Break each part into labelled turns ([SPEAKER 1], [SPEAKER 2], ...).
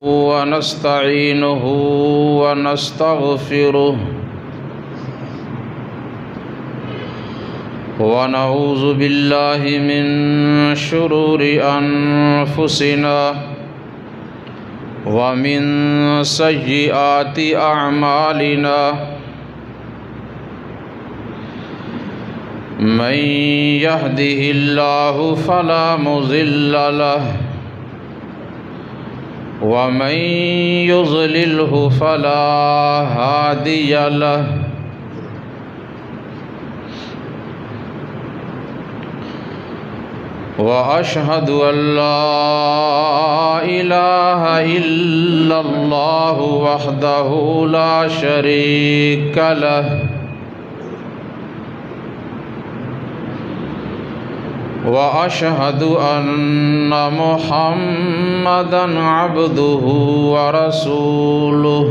[SPEAKER 1] ونستعينه ونستغفره ونعوذ بالله من شرور أنفسنا ومن سيئات أعمالنا من يهده الله فلا مضل له ومن يضلله فلا هادي له وأشهد أن لا إله إلا الله وحده لا شريك له وأشهد أن محمدًا عبده ورسوله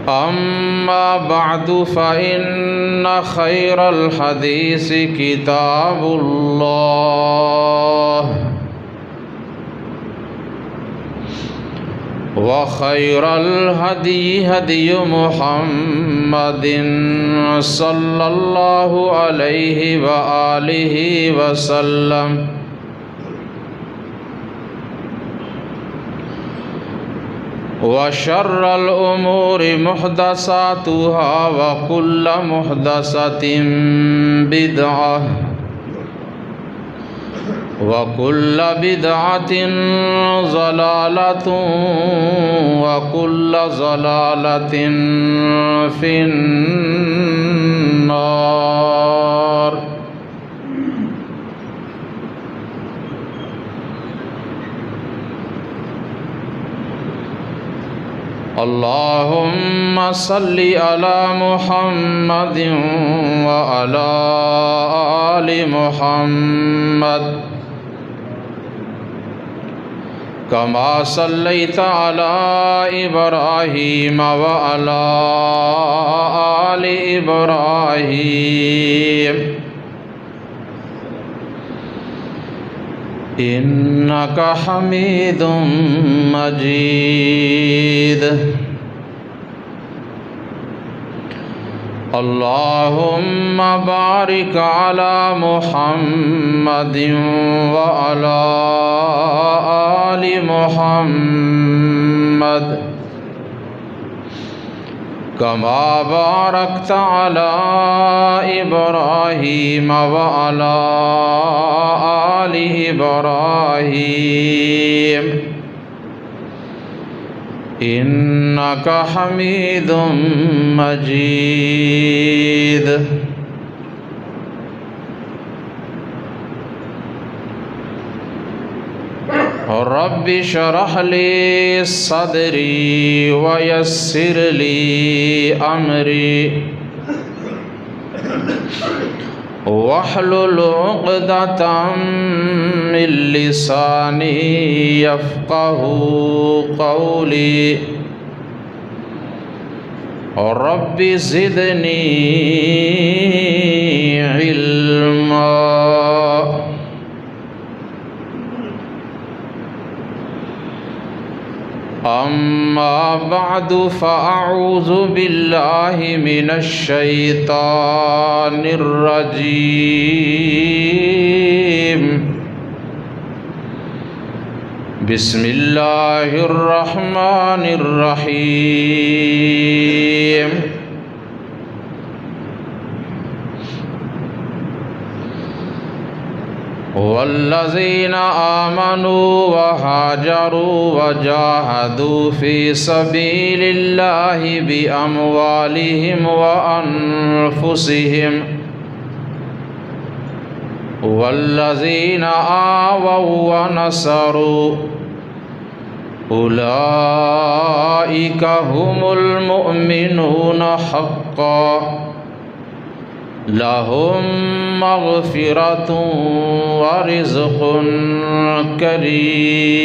[SPEAKER 1] أما بعد فإن خير الحديث كتاب الله وخير الهدي هدي محمد صلى الله عليه وآله وسلم وشر الأمور محدثاتها وكل محدثة بدعة وكل بدعة ضلالة وكل ضلالة في النار. اللهم صل على محمد وعلى آل محمد كما صليت على إبراهيم وعلى آل إبراهيم إنك حميد مجيد. اللهم بارك على محمد وعلى آل محمد كما باركت على إبراهيم وعلى آل إبراهيم إنك حميد مجيد. رب اشرح لي صدري ويسر لي أمري واحلل عقدة من لساني يفقه قولي. رب زدني علما. أما بعد فأعوذ بالله من الشيطان الرجيم. بسم الله الرحمن الرحيم. والذين آمنوا وهاجروا وجاهدوا في سبيل الله بأموالهم وأنفسهم والذين آووا ونصروا أولئك هم المؤمنون حقا لهم مغفرة ورزق كريم.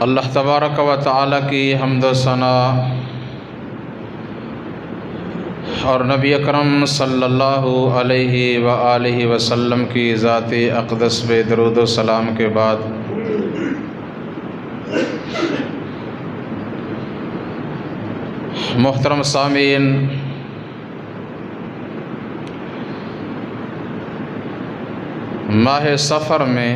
[SPEAKER 1] اللہ تبارک و تعالی کی حمد و ثنا اور نبی اکرم صلی اللہ علیہ وآلہ وسلم کی ذات اقدس پہ درود و سلام کے بعد محترم سامعین، ماہ سفر میں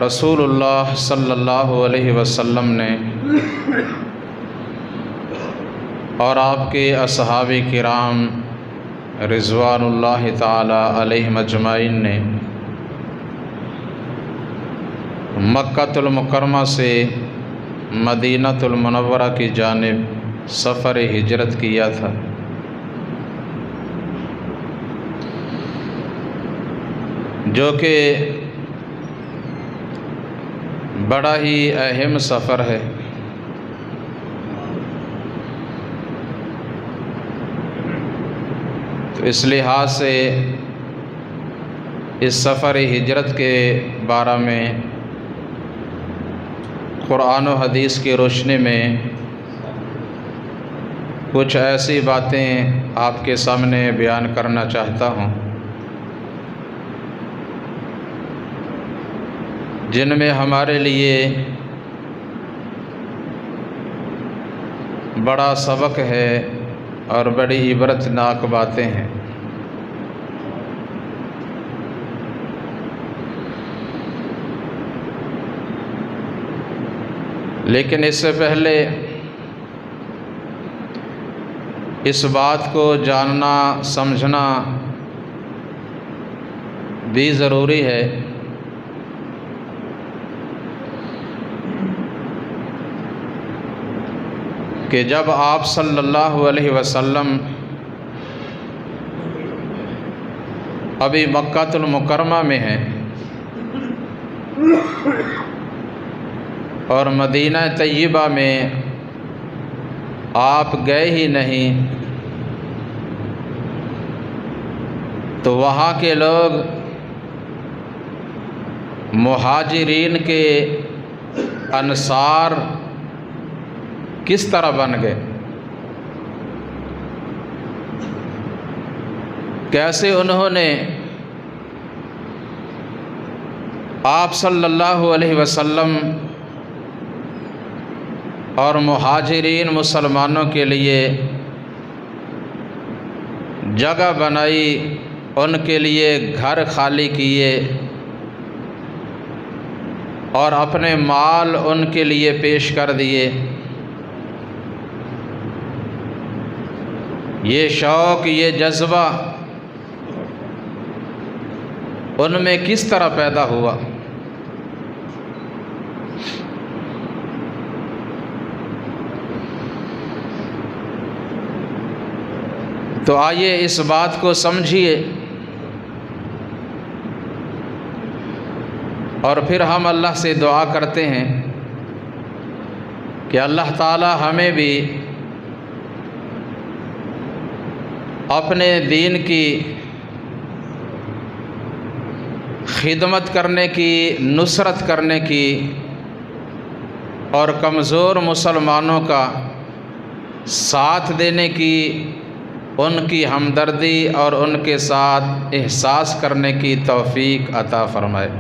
[SPEAKER 1] رسول اللہ صلی اللہ علیہ وسلم نے اور آپ کے اصحاب کرام رضوان اللہ تعالی علیہم اجمعین نے مکۃ المکرمہ سے مدینہ المنورہ کی جانب سفر ہجرت کیا تھا، جو کہ بڑا ہی اہم سفر ہے۔ تو اس لحاظ سے اس سفر ہجرت کے بارے میں قرآن و حدیث کی روشنی میں کچھ ایسی باتیں آپ کے سامنے بیان کرنا چاہتا ہوں جن میں ہمارے لیے بڑا سبق ہے اور بڑی عبرتناک باتیں ہیں۔ لیکن اس سے پہلے اس بات کو جاننا سمجھنا بھی ضروری ہے کہ جب آپ صلی اللہ علیہ وسلم ابھی مکہ المکرمہ میں ہیں اور مدینہ طیبہ میں آپ گئے ہی نہیں، تو وہاں کے لوگ مہاجرین کے انصار کس طرح بن گئے، کیسے انہوں نے آپ صلی اللہ علیہ وسلم اور مہاجرین مسلمانوں کے لیے جگہ بنائی، ان کے لیے گھر خالی کیے اور اپنے مال ان کے لیے پیش کر دیے۔ یہ شوق، یہ جذبہ ان میں کس طرح پیدا ہوا؟ تو آئیے اس بات کو سمجھیے اور پھر ہم اللہ سے دعا کرتے ہیں کہ اللہ تعالی ہمیں بھی اپنے دین کی خدمت کرنے کی، نصرت کرنے کی اور کمزور مسلمانوں کا ساتھ دینے کی، ان کی ہمدردی اور ان کے ساتھ احساس کرنے کی توفیق عطا فرمائے۔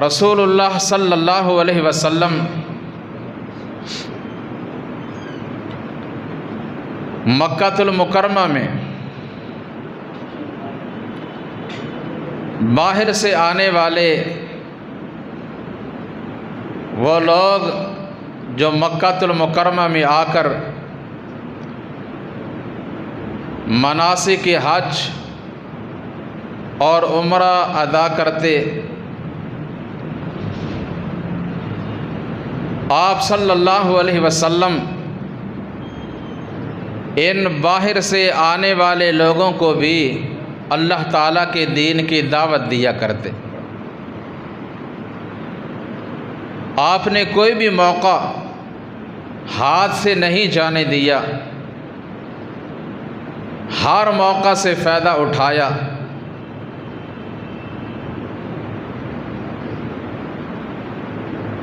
[SPEAKER 1] رسول اللہ صلی اللہ علیہ وسلم مکہ المکرمہ میں باہر سے آنے والے وہ لوگ جو مکہ المکرمہ میں آ کر مناسک حج اور عمرہ ادا کرتے، آپ صلی اللہ علیہ وسلم ان باہر سے آنے والے لوگوں کو بھی اللہ تعالیٰ کے دین کی دعوت دیا کرتے۔ آپ نے کوئی بھی موقع ہاتھ سے نہیں جانے دیا، ہر موقع سے فائدہ اٹھایا۔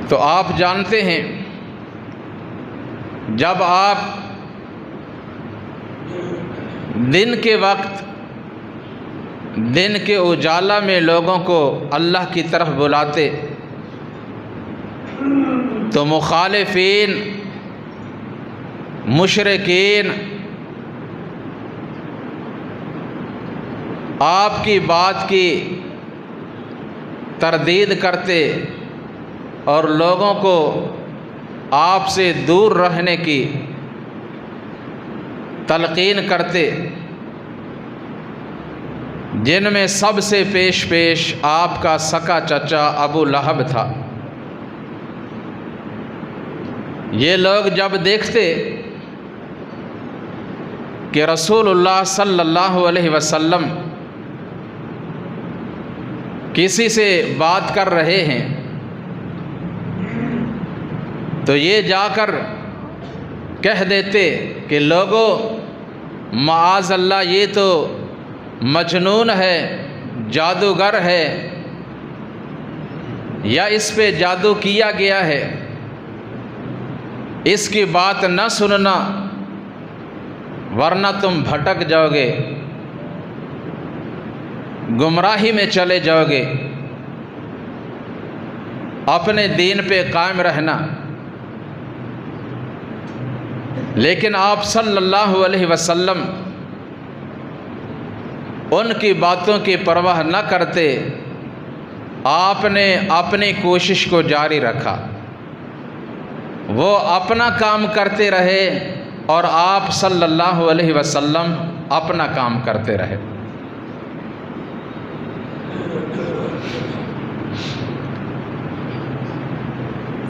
[SPEAKER 1] تو آپ جانتے ہیں جب آپ دن کے وقت، دن کے اجالا میں لوگوں کو اللہ کی طرف بلاتے تو مخالفین، مشرکین آپ کی بات کی تردید کرتے اور لوگوں کو آپ سے دور رہنے کی تلقین کرتے، جن میں سب سے پیش آپ کا سکا چچا ابو لہب تھا۔ یہ لوگ جب دیکھتے کہ رسول اللہ صلی اللہ علیہ وسلم کسی سے بات کر رہے ہیں تو یہ جا کر کہہ دیتے کہ لوگوں معاذ اللہ، یہ تو مجنون ہے، جادوگر ہے، یا اس پہ جادو کیا گیا ہے، اس کی بات نہ سننا ورنہ تم بھٹک جاؤ گے، گمراہی میں چلے جاؤ گے، اپنے دین پہ قائم رہنا۔ لیکن آپ صلی اللہ علیہ وسلم ان کی باتوں کی پرواہ نہ کرتے، آپ نے اپنی کوشش کو جاری رکھا، وہ اپنا کام کرتے رہے اور آپ صلی اللہ علیہ وسلم اپنا کام کرتے رہے۔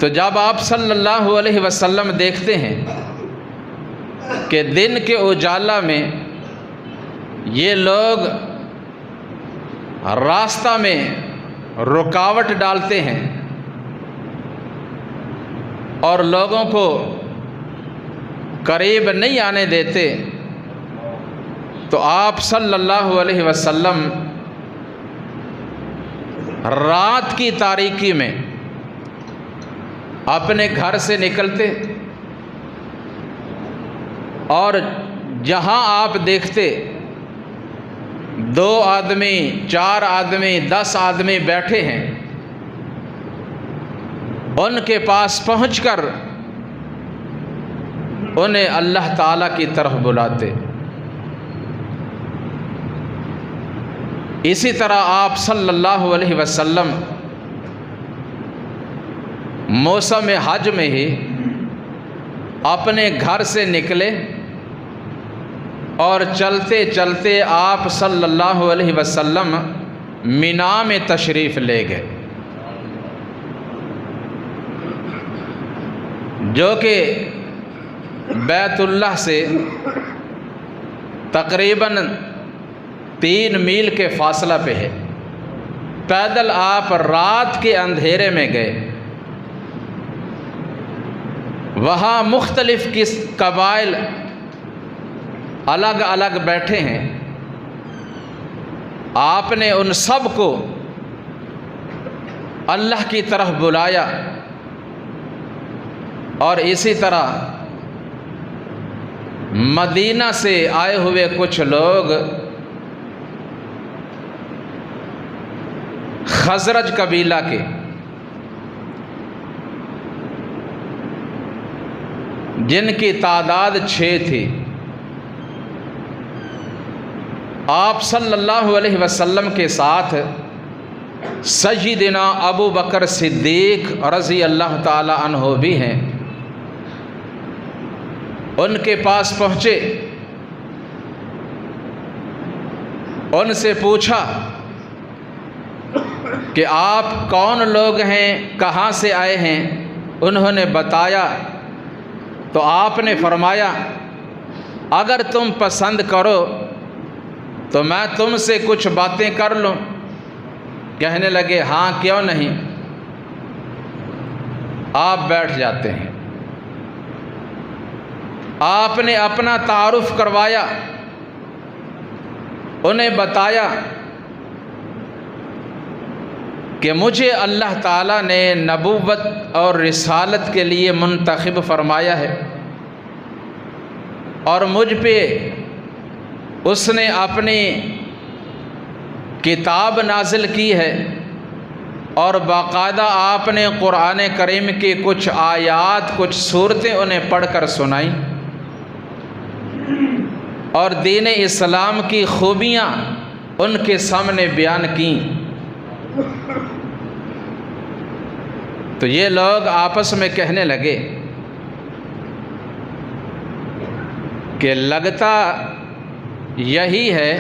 [SPEAKER 1] تو جب آپ صلی اللہ علیہ وسلم دیکھتے ہیں کہ دن کے اجالا میں یہ لوگ راستہ میں رکاوٹ ڈالتے ہیں اور لوگوں کو قریب نہیں آنے دیتے، تو آپ صلی اللہ علیہ وسلم رات کی تاریکی میں اپنے گھر سے نکلتے اور جہاں آپ دیکھتے 2 آدمی، 4 آدمی، 10 آدمی بیٹھے ہیں، ان کے پاس پہنچ کر انہیں اللہ تعالیٰ کی طرف بلاتے۔ اسی طرح آپ صلی اللہ علیہ وسلم موسم حج میں ہی اپنے گھر سے نکلے اور چلتے چلتے آپ صلی اللہ علیہ وسلم مینا میں تشریف لے گئے، جو کہ بیت اللہ سے تقریباً 3 میل کے فاصلہ پہ ہے۔ پیدل آپ رات کے اندھیرے میں گئے، وہاں مختلف قبائل الگ الگ بیٹھے ہیں، آپ نے ان سب کو اللہ کی طرف بلایا، اور اسی طرح مدینہ سے آئے ہوئے کچھ لوگ خزرج قبیلہ کے، جن کی تعداد 6 تھی، آپ صلی اللہ علیہ وسلم کے ساتھ سیدنا ابو بکر صدیق رضی اللہ تعالی عنہ بھی ہیں۔ ان کے پاس پہنچے، ان سے پوچھا کہ آپ کون لوگ ہیں، کہاں سے آئے ہیں؟ انہوں نے بتایا تو آپ نے فرمایا اگر تم پسند کرو تو میں تم سے کچھ باتیں کر لوں۔ کہنے لگے ہاں کیوں نہیں، آپ بیٹھ جاتے ہیں۔ آپ نے اپنا تعارف کروایا، انہیں بتایا کہ مجھے اللہ تعالیٰ نے نبوت اور رسالت کے لیے منتخب فرمایا ہے، اور مجھ پہ اس نے اپنی کتاب نازل کی ہے، اور باقاعدہ آپ نے قرآن کریم کی کچھ آیات، کچھ صورتیں انہیں پڑھ کر سنائیں، اور دین اسلام کی خوبیاں ان کے سامنے بیان کیں۔ تو یہ لوگ آپس میں کہنے لگے کہ لگتا یہی ہے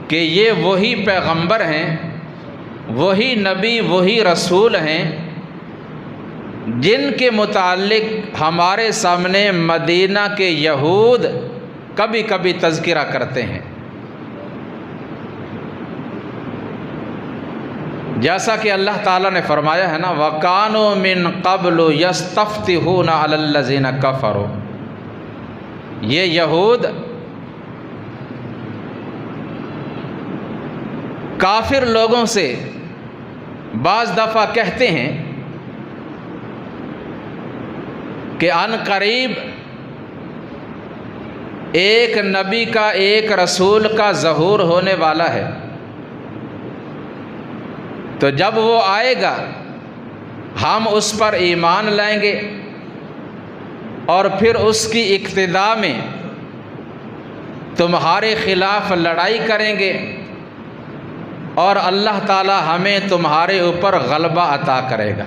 [SPEAKER 1] کہ یہ وہی پیغمبر ہیں، وہی نبی، وہی رسول ہیں جن کے متعلق ہمارے سامنے مدینہ کے یہود کبھی کبھی تذکرہ کرتے ہیں۔ جیسا کہ اللہ تعالیٰ نے فرمایا ہے نا، وَكَانُوا مِن قَبْلُ يَسْتَفْتِحُونَ عَلَى الَّذِينَ كَفَرُوا، یہ یہود کافر لوگوں سے بعض دفعہ کہتے ہیں کہ ان قریب ایک نبی کا، ایک رسول کا ظہور ہونے والا ہے، تو جب وہ آئے گا ہم اس پر ایمان لائیں گے، اور پھر اس کی اقتداء میں تمہارے خلاف لڑائی کریں گے، اور اللہ تعالی ہمیں تمہارے اوپر غلبہ عطا کرے گا۔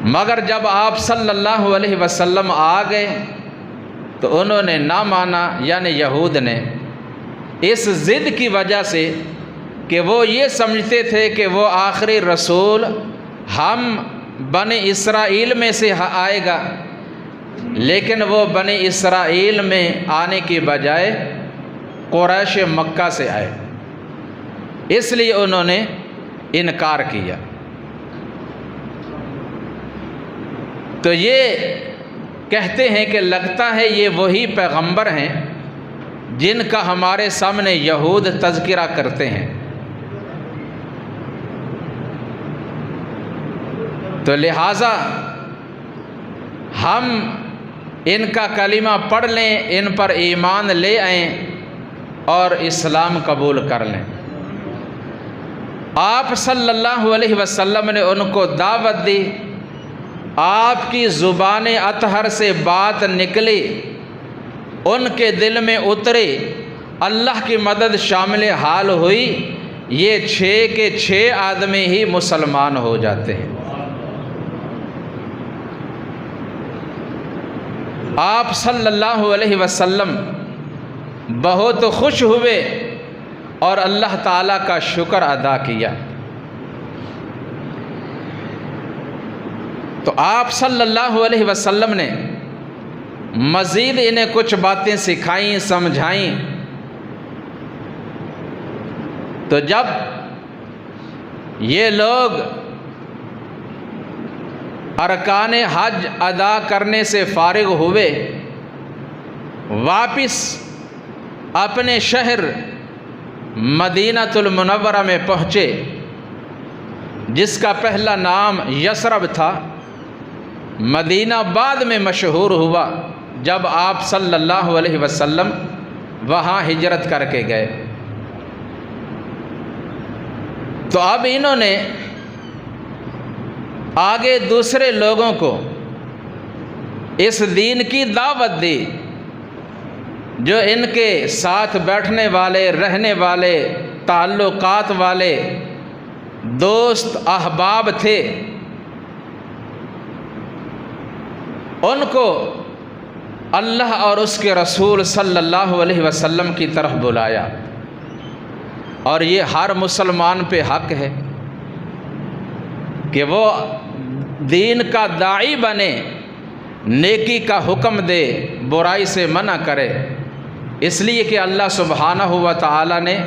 [SPEAKER 1] مگر جب آپ صلی اللہ علیہ وسلم آ گئے تو انہوں نے نہ مانا، یعنی یہود نے، اس ضد کی وجہ سے کہ وہ یہ سمجھتے تھے کہ وہ آخری رسول ہم بنی اسرائیل میں سے آئے گا، لیکن وہ بنی اسرائیل میں آنے کی بجائے قریش مکہ سے آئے، اس لیے انہوں نے انکار کیا۔ تو یہ کہتے ہیں کہ لگتا ہے یہ وہی پیغمبر ہیں جن کا ہمارے سامنے یہود تذکرہ کرتے ہیں۔ تو لہٰذا ہم ان کا کلمہ پڑھ لیں، ان پر ایمان لے آئیں اور اسلام قبول کر لیں۔ آپ صلی اللہ علیہ وسلم نے ان کو دعوت دی، آپ کی زبان اطہر سے بات نکلی، ان کے دل میں اتری، اللہ کی مدد شامل حال ہوئی، یہ 6 کے 6 آدمی ہی مسلمان ہو جاتے ہیں۔ آپ صلی اللہ علیہ وسلم بہت خوش ہوئے اور اللہ تعالیٰ کا شکر ادا کیا۔ تو آپ صلی اللہ علیہ وسلم نے مزید انہیں کچھ باتیں سکھائیں، سمجھائیں۔ تو جب یہ لوگ ارکان حج ادا کرنے سے فارغ ہوئے، واپس اپنے شہر مدینہ المنورہ میں پہنچے، جس کا پہلا نام یثرب تھا، مدینہ بعد میں مشہور ہوا جب آپ صلی اللہ علیہ وسلم وہاں ہجرت کر کے گئے۔ تو اب انہوں نے آگے دوسرے لوگوں کو اس دین کی دعوت دی، جو ان کے ساتھ بیٹھنے والے، رہنے والے، تعلقات والے دوست احباب تھے، ان کو اللہ اور اس کے رسول صلی اللہ علیہ وسلم کی طرف بلایا۔ اور یہ ہر مسلمان پہ حق ہے کہ وہ دین کا داعی بنے، نیکی کا حکم دے، برائی سے منع کرے، اس لیے کہ اللہ سبحانہ و تعالی نے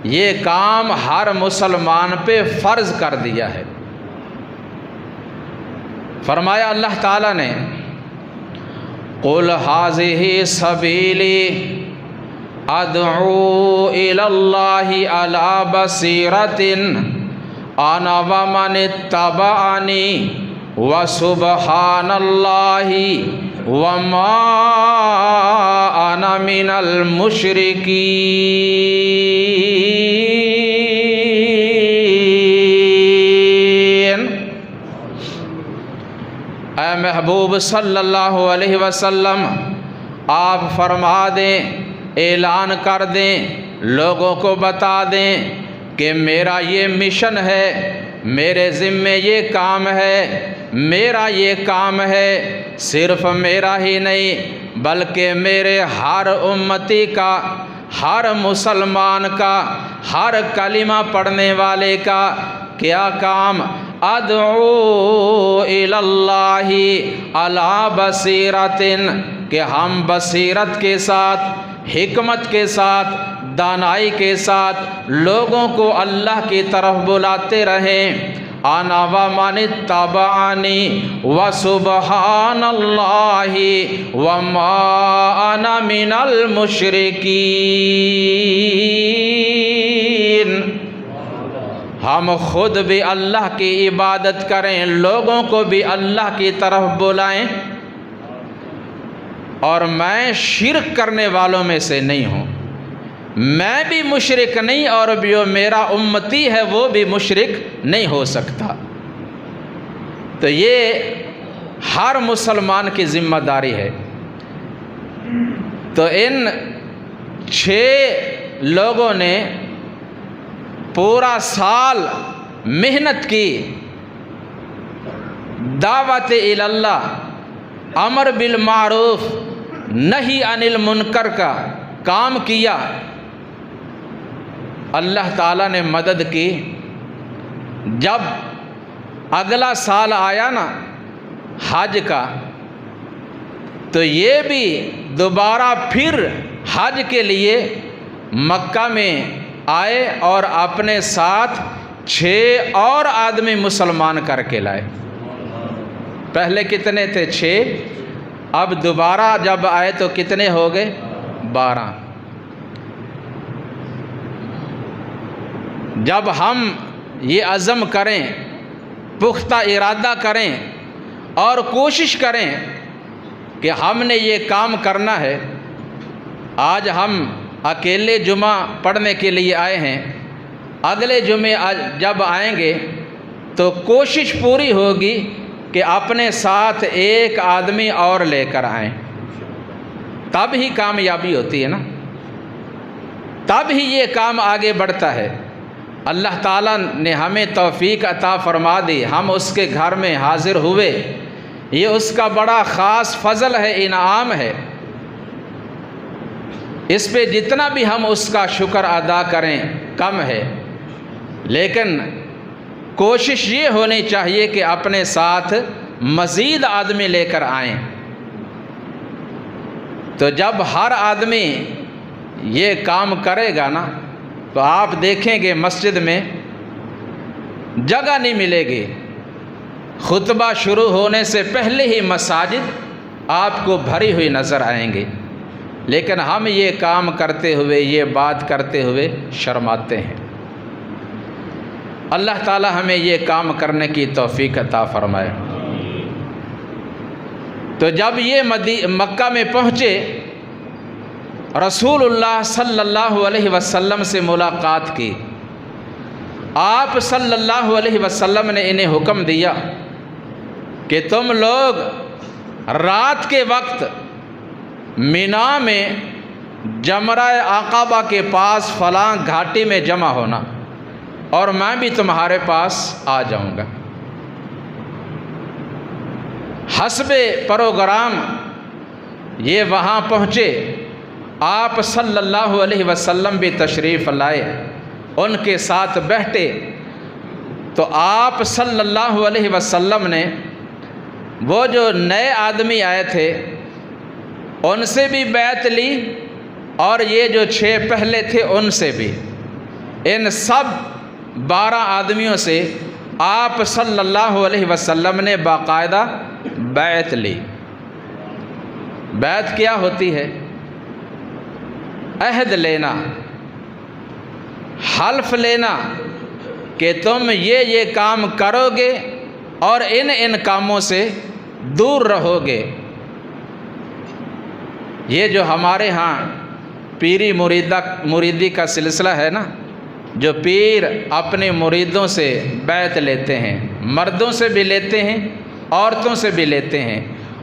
[SPEAKER 1] یہ کام ہر مسلمان پہ فرض کر دیا ہے۔ فرمایا اللہ تعالیٰ نے قُلْ هَٰذِهِ سَبِيلِي أَدْعُو إِلَى اللَّهِ عَلَىٰ بَصِيرَةٍ أَنَا وَمَنِ اتَّبَعَنِي وَسُبْحَانَ اللَّهِ وَمَا أَنَا مِنَ الْمُشْرِكِينَ۔ اے محبوب صلی اللہ علیہ وسلم، آپ فرما دیں، اعلان کر دیں، لوگوں کو بتا دیں کہ میرا یہ مشن ہے، میرے ذمے یہ کام ہے، میرا یہ کام ہے، صرف میرا ہی نہیں بلکہ میرے ہر امتی کا، ہر مسلمان کا، ہر کلمہ پڑھنے والے کا کیا کام؟ ادعو الی اللہ علی بصیرۃ، کہ ہم بصیرت کے ساتھ، حکمت کے ساتھ، دانائی کے ساتھ لوگوں کو اللہ کی طرف بلاتے رہیں۔ انا ومن اتبعنی وسبحان اللہ وما انا من المشرکین۔ ہم خود بھی اللہ کی عبادت کریں، لوگوں کو بھی اللہ کی طرف بلائیں، اور میں شرک کرنے والوں میں سے نہیں ہوں، میں بھی مشرک نہیں، اور جو میرا امتی ہے وہ بھی مشرک نہیں ہو سکتا۔ تو یہ ہر مسلمان کی ذمہ داری ہے۔ تو ان 6 لوگوں نے پورا سال محنت کی، دعوت الی اللہ، امر بالمعروف، نہی عن المنکر کا کام کیا۔ اللہ تعالیٰ نے مدد کی۔ جب اگلا سال آیا نا حج کا، تو یہ بھی دوبارہ پھر حج کے لیے مکہ میں آئے اور اپنے ساتھ 6 اور آدمی مسلمان کر کے لائے۔ پہلے کتنے تھے؟ 6، اب دوبارہ جب آئے تو کتنے ہو گئے؟ 12۔ جب ہم یہ عزم کریں، پختہ ارادہ کریں اور کوشش کریں کہ ہم نے یہ کام کرنا ہے، آج ہم اکیلے جمعہ پڑھنے کے لیے آئے ہیں، اگلے جمعے جب آئیں گے تو کوشش پوری ہوگی کہ اپنے ساتھ ایک آدمی اور لے کر آئیں، تب ہی کامیابی ہوتی ہے نا، تب ہی یہ کام آگے بڑھتا ہے۔ اللہ تعالیٰ نے ہمیں توفیق عطا فرما دی، ہم اس کے گھر میں حاضر ہوئے، یہ اس کا بڑا خاص فضل ہے، انعام ہے۔ اس پہ جتنا بھی ہم اس کا شکر ادا کریں کم ہے، لیکن کوشش یہ ہونی چاہیے کہ اپنے ساتھ مزید آدمی لے کر آئیں۔ تو جب ہر آدمی یہ کام کرے گا نا، تو آپ دیکھیں گے مسجد میں جگہ نہیں ملے گی، خطبہ شروع ہونے سے پہلے ہی مساجد آپ کو بھری ہوئی نظر آئیں گے، لیکن ہم یہ کام کرتے ہوئے، یہ بات کرتے ہوئے شرماتے ہیں۔ اللہ تعالی ہمیں یہ کام کرنے کی توفیق عطا فرمائے۔ تو جب یہ مکہ میں پہنچے، رسول اللہ صلی اللہ علیہ وسلم سے ملاقات کی۔ آپ صلی اللہ علیہ وسلم نے انہیں حکم دیا کہ تم لوگ رات کے وقت مینا میں جمرہ عقبہ کے پاس فلاں گھاٹی میں جمع ہونا، اور میں بھی تمہارے پاس آ جاؤں گا۔ حسب پروگرام یہ وہاں پہنچے، آپ صلی اللہ علیہ وسلم بھی تشریف لائے، ان کے ساتھ بیٹھے، تو آپ صلی اللہ علیہ وسلم نے وہ جو نئے آدمی آئے تھے ان سے بھی بیعت لی، اور یہ جو 6 پہلے تھے ان سے بھی، ان سب 12 آدمیوں سے آپ صلی اللہ علیہ وسلم نے باقاعدہ بیعت لی۔ بیعت کیا ہوتی ہے؟ عہد لینا، حلف لینا کہ تم یہ کام کرو گے اور ان کاموں سے دور رہو گے۔ یہ جو ہمارے ہاں پیری مریدی کا سلسلہ ہے نا، جو پیر اپنے مریدوں سے بیعت لیتے ہیں، مردوں سے بھی لیتے ہیں، عورتوں سے بھی لیتے ہیں،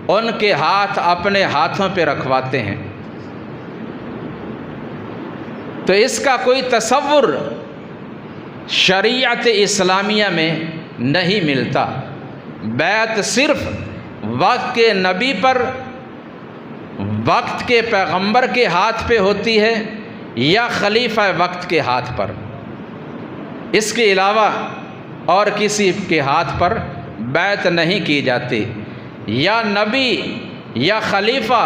[SPEAKER 1] ان کے ہاتھ اپنے ہاتھوں پہ رکھواتے ہیں، تو اس کا کوئی تصور شریعت اسلامیہ میں نہیں ملتا۔ بیعت صرف وقت کے نبی پر، وقت کے پیغمبر کے ہاتھ پہ ہوتی ہے یا خلیفہ وقت کے ہاتھ پر، اس کے علاوہ اور کسی کے ہاتھ پر بیعت نہیں کی جاتی۔ یا نبی یا خلیفہ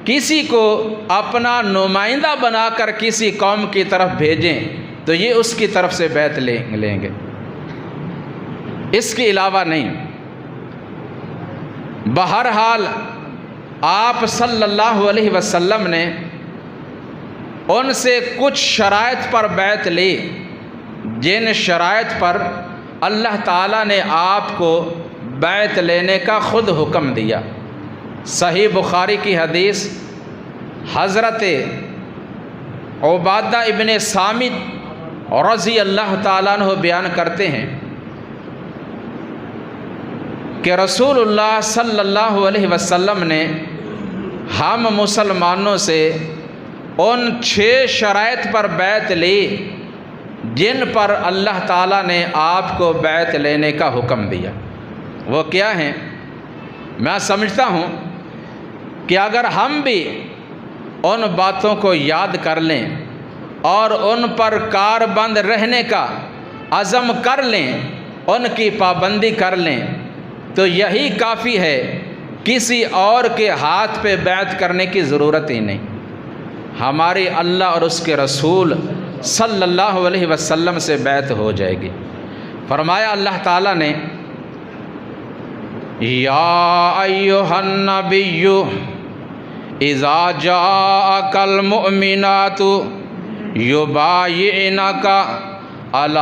[SPEAKER 1] کسی کو اپنا نمائندہ بنا کر کسی قوم کی طرف بھیجیں تو یہ اس کی طرف سے بیعت لیں گے، اس کے علاوہ نہیں۔ بہرحال آپ صلی اللہ علیہ وسلم نے ان سے کچھ شرائط پر بیعت لی، جن شرائط پر اللہ تعالیٰ نے آپ کو بیعت لینے کا خود حکم دیا۔ صحیح بخاری کی حدیث، حضرت عبادہ ابن صامت رضی اللہ تعالیٰ عنہ بیان کرتے ہیں کہ رسول اللہ صلی اللہ علیہ وسلم نے ہم مسلمانوں سے ان 6 شرائط پر بیعت لی جن پر اللہ تعالیٰ نے آپ کو بیعت لینے کا حکم دیا۔ وہ کیا ہیں؟ میں سمجھتا ہوں کہ اگر ہم بھی ان باتوں کو یاد کر لیں اور ان پر کاربند رہنے کا عزم کر لیں، ان کی پابندی کر لیں، تو یہی کافی ہے، کسی اور کے ہاتھ پہ بیعت کرنے کی ضرورت ہی نہیں۔ ہماری اللہ اور اس کے رسول صلی اللہ علیہ وسلم سے بیعت ہو جائے گی۔ فرمایا اللہ تعالیٰ نے، یا ایھا النبی اذا جاءک المؤمنات یبایعنک علی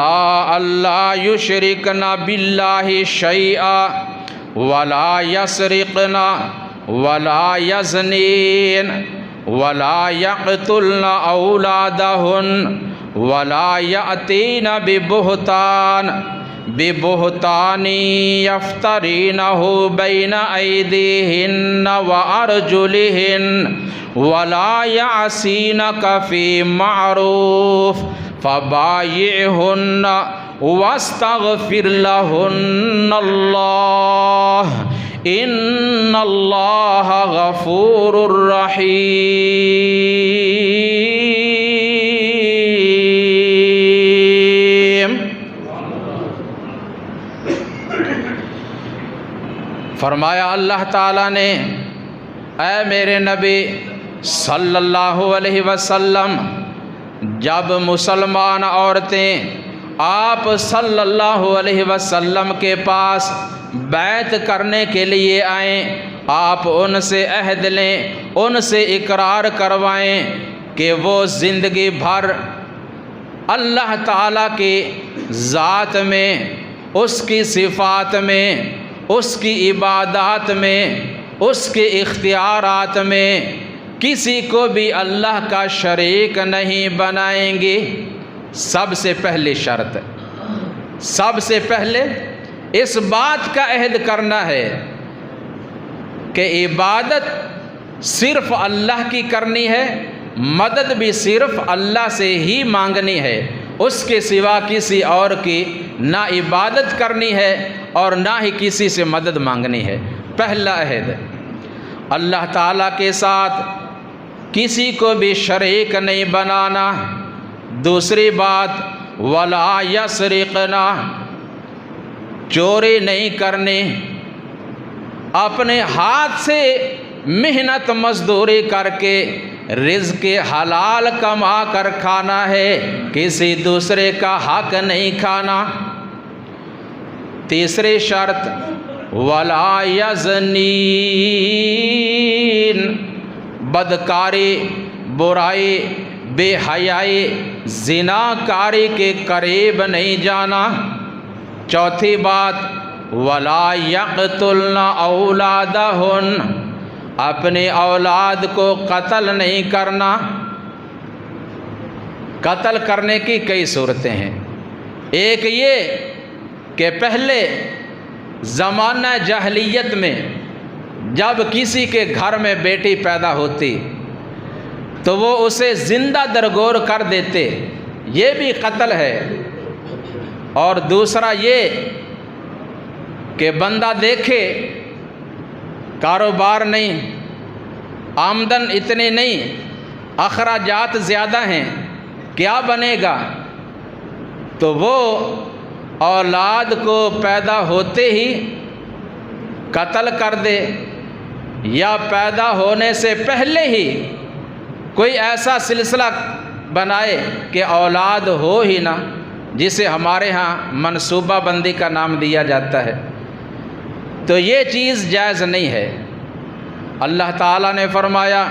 [SPEAKER 1] الا یشرکن باللہ شیئا ولا یسرقن ولا یزنین ولا یقتلن اولادہن ولا یأتین ببہتان یفترینہ بین ایدیہن وارجلہن ولا یعصینک فی معروف فبایعہن واستغفر لہن اللہ ان اللہ غفور رحیم۔ فرمایا اللہ تعالیٰ نے، اے میرے نبی صلی اللہ علیہ وسلم، جب مسلمان عورتیں آپ صلی اللہ علیہ وسلم کے پاس بیعت کرنے کے لیے آئیں، آپ ان سے عہد لیں، ان سے اقرار کروائیں کہ وہ زندگی بھر اللہ تعالیٰ کی ذات میں، اس کی صفات میں، اس کی عبادات میں، اس کے اختیارات میں کسی کو بھی اللہ کا شریک نہیں بنائیں گے۔ سب سے پہلی شرط، سب سے پہلے اس بات کا عہد کرنا ہے کہ عبادت صرف اللہ کی کرنی ہے، مدد بھی صرف اللہ سے ہی مانگنی ہے، اس کے سوا کسی اور کی نہ عبادت کرنی ہے اور نہ ہی کسی سے مدد مانگنی ہے۔ پہلا عہد، اللہ تعالیٰ کے ساتھ کسی کو بھی شریک نہیں بنانا۔ دوسری بات، ولا یسرقنا، چوری نہیں کرنی، اپنے ہاتھ سے محنت مزدوری کر کے رزق حلال کما کر کھانا ہے، کسی دوسرے کا حق نہیں کھانا۔ تیسری شرط ولا یزنین، بدکاری، برائی، بے حیائی، زنا کاری کے قریب نہیں جانا۔ چوتھی بات ولا یقتلن اولادہن، اپنی اولاد کو قتل نہیں کرنا۔ قتل کرنے کی کئی صورتیں ہیں۔ ایک یہ کہ پہلے زمانہ جاہلیت میں جب کسی کے گھر میں بیٹی پیدا ہوتی تو وہ اسے زندہ درگور کر دیتے، یہ بھی قتل ہے۔ اور دوسرا یہ کہ بندہ دیکھے کاروبار نہیں، آمدن اتنی نہیں، اخراجات زیادہ ہیں، کیا بنے گا؟ تو وہ اولاد کو پیدا ہوتے ہی قتل کر دے، یا پیدا ہونے سے پہلے ہی کوئی ایسا سلسلہ بنائے کہ اولاد ہو ہی نہ، جسے ہمارے ہاں منصوبہ بندی کا نام دیا جاتا ہے۔ تو یہ چیز جائز نہیں ہے۔ اللہ تعالیٰ نے فرمایا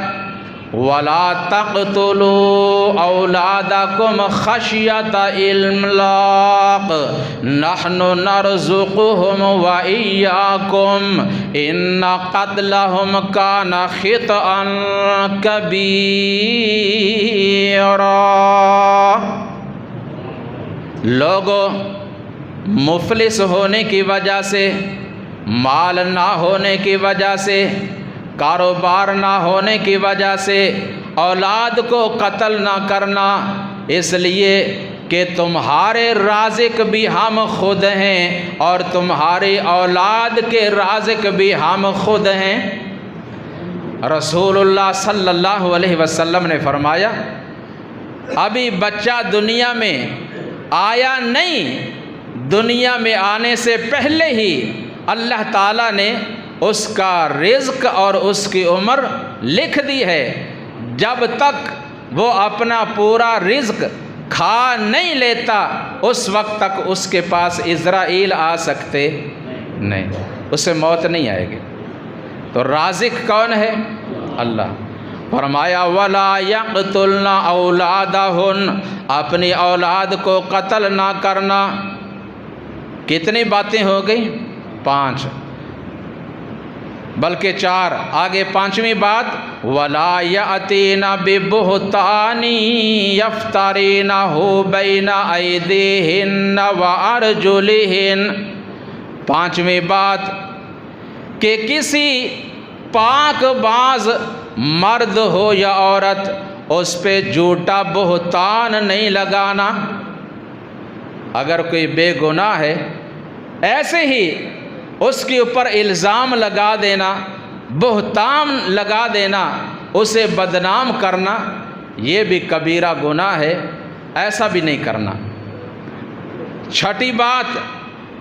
[SPEAKER 1] وَلَا تَقْتُلُوا أَوْلَادَكُمْ خَشْيَةَ إِمْلَاقٍ نَحْنُ نَرْزُقُهُمْ وَإِيَّاكُمْ إِنَّ قَتْلَهُمْ كَانَ خِطْئًا كَبِيرًا۔ لوگوں، مفلس ہونے کی وجہ سے، مال نہ ہونے کی وجہ سے، کاروبار نہ ہونے کی وجہ سے اولاد کو قتل نہ کرنا، اس لیے کہ تمہارے رازق بھی ہم خود ہیں اور تمہاری اولاد کے رازق بھی ہم خود ہیں۔ رسول اللہ صلی اللہ علیہ وسلم نے فرمایا ابھی بچہ دنیا میں آیا نہیں، دنیا میں آنے سے پہلے ہی اللہ تعالیٰ نے اس کا رزق اور اس کی عمر لکھ دی ہے۔ جب تک وہ اپنا پورا رزق کھا نہیں لیتا اس وقت تک اس کے پاس عزرائیل آ سکتے نہیں، اسے موت نہیں آئے گی۔ تو رازق کون ہے؟ اللہ۔ فرمایا وَلَا يَقْتُلْنَ أَوْلَادَهُنْ، اپنی اولاد کو قتل نہ کرنا۔ کتنی باتیں ہو گئی؟ 5، بلکہ 4۔ آگے 5ویں بات وَلَا يَأْتِينَ بِبُهْتَانٍ يَفْتَرِينَهُ بَيْنَ أَيْدِيهِنَّ وَأَرْجُلِهِنَّ۔ 5ویں بات کہ کسی پاک باز مرد ہو یا عورت اس پہ جھوٹا بہتان نہیں لگانا۔ اگر کوئی بے گناہ ہے ایسے ہی اس کے اوپر الزام لگا دینا، بہتان لگا دینا، اسے بدنام کرنا، یہ بھی کبیرہ گناہ ہے، ایسا بھی نہیں کرنا۔ 6ٹھی بات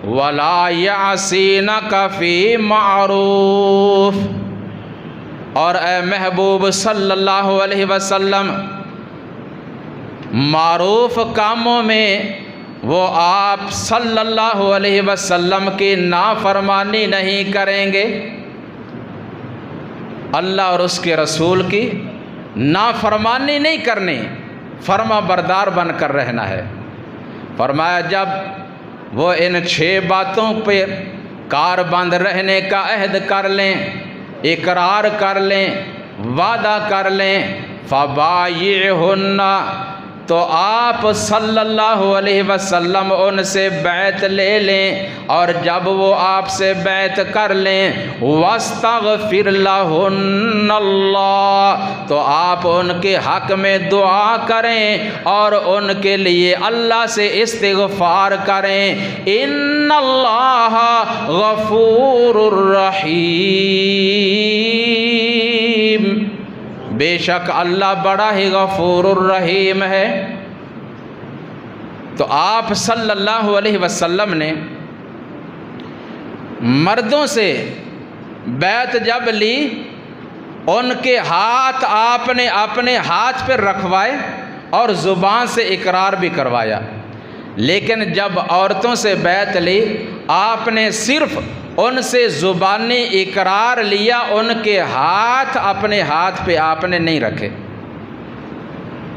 [SPEAKER 1] وَلَا يَعْصِينَكَ فِي مَعْرُوفٍ، اور اے محبوب صلی اللہ علیہ وسلم معروف کاموں میں وہ آپ صلی اللہ علیہ وسلم کی نافرمانی نہیں کریں گے۔ اللہ اور اس کے رسول کی نافرمانی نہیں کرنی، فرما بردار بن کر رہنا ہے۔ فرمایا جب وہ ان 6 باتوں پہ کار بند رہنے کا عہد کر لیں، اقرار کر لیں، وعدہ کر لیں، فَبَايِعْهُنَّ، تو آپ صلی اللہ علیہ وسلم ان سے بیعت لے لیں، اور جب وہ آپ سے بیعت کر لیں وَاسْتَغْفِرْ لَهُنَّ اللَّهُ، تو آپ ان کے حق میں دعا کریں اور ان کے لیے اللہ سے استغفار کریں۔ اِنَّ اللَّهَ غَفُورٌ رَحِيمٌ، بے شک اللہ بڑا ہی غفور الرحیم ہے۔ تو آپ صلی اللہ علیہ وسلم نے مردوں سے بیعت جب لی، ان کے ہاتھ آپ نے اپنے ہاتھ پر رکھوائے اور زبان سے اقرار بھی کروایا، لیکن جب عورتوں سے بیعت لی آپ نے صرف ان سے زبانی اقرار لیا، ان کے ہاتھ اپنے ہاتھ پہ آپ نے نہیں رکھے،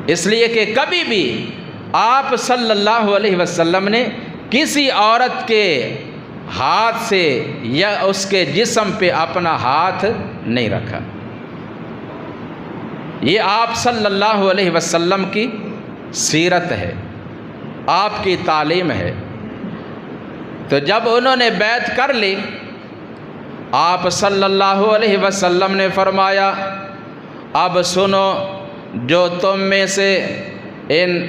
[SPEAKER 1] اس لیے کہ کبھی بھی آپ صلی اللہ علیہ وسلم نے کسی عورت کے ہاتھ سے یا اس کے جسم پہ اپنا ہاتھ نہیں رکھا۔ یہ آپ صلی اللہ علیہ وسلم کی سیرت ہے، آپ کی تعلیم ہے۔ تو جب انہوں نے بیعت کر لی، آپ صلی اللہ علیہ وسلم نے فرمایا اب سنو، جو تم میں سے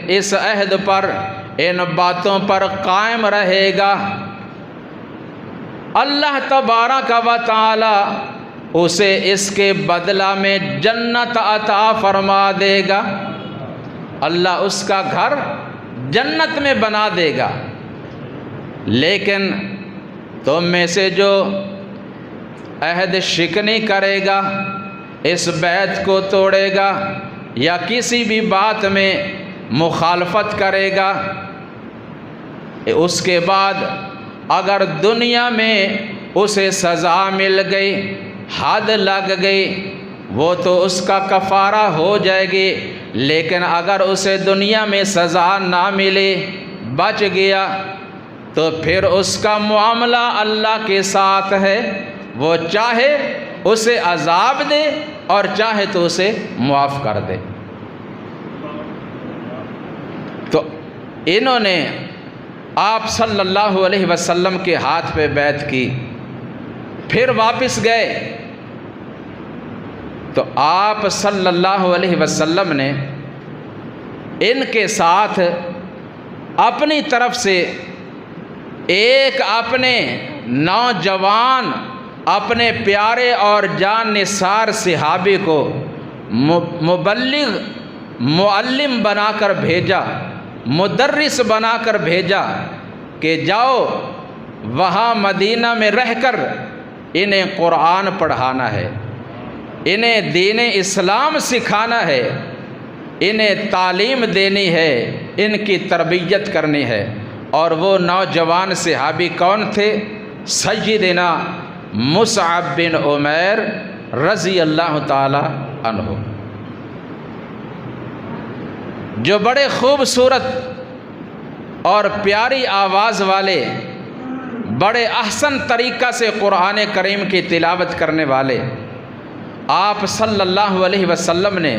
[SPEAKER 1] اس عہد پر، ان باتوں پر قائم رہے گا، اللہ تبارک و تعالی اسے اس کے بدلہ میں جنت عطا فرما دے گا، اللہ اس کا گھر جنت میں بنا دے گا۔ لیکن تم میں سے جو عہد شکنی کرے گا، اس بیعت کو توڑے گا یا کسی بھی بات میں مخالفت کرے گا، اس کے بعد اگر دنیا میں اسے سزا مل گئی، حد لگ گئی، وہ تو اس کا کفارہ ہو جائے گی، لیکن اگر اسے دنیا میں سزا نہ ملی، بچ گیا، تو پھر اس کا معاملہ اللہ کے ساتھ ہے، وہ چاہے اسے عذاب دے اور چاہے تو اسے معاف کر دے۔ تو انہوں نے آپ صلی اللہ علیہ وسلم کے ہاتھ پہ بیعت کی، پھر واپس گئے تو آپ صلی اللہ علیہ وسلم نے ان کے ساتھ اپنی طرف سے ایک اپنے نوجوان، اپنے پیارے اور جان نثار صحابی کو مبلغ، معلم بنا کر بھیجا، مدرس بنا کر بھیجا کہ جاؤ وہاں مدینہ میں رہ کر انہیں قرآن پڑھانا ہے، انہیں دین اسلام سکھانا ہے، انہیں تعلیم دینی ہے، ان کی تربیت کرنی ہے۔ اور وہ نوجوان صحابی کون تھے؟ سیدنا مصعب بن عمیر رضی اللہ تعالی عنہ، جو بڑے خوبصورت اور پیاری آواز والے، بڑے احسن طریقہ سے قرآن کریم کی تلاوت کرنے والے، آپ صلی اللہ علیہ وسلم نے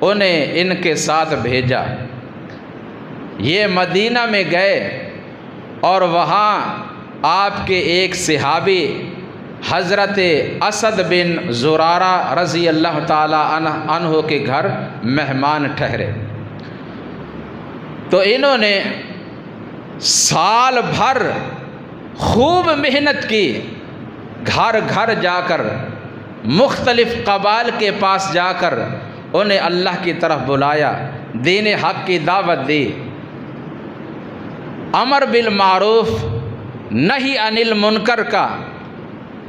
[SPEAKER 1] انہیں ان کے ساتھ بھیجا۔ یہ مدینہ میں گئے اور وہاں آپ کے ایک صحابی حضرت اسد بن زرارہ رضی اللہ تعالی عنہ کے گھر مہمان ٹھہرے۔ تو انہوں نے سال بھر خوب محنت کی، گھر گھر جا کر، مختلف قبائل کے پاس جا کر انہیں اللہ کی طرف بلایا، دین حق کی دعوت دی، امر بالمعروف نہی عن المنکر کا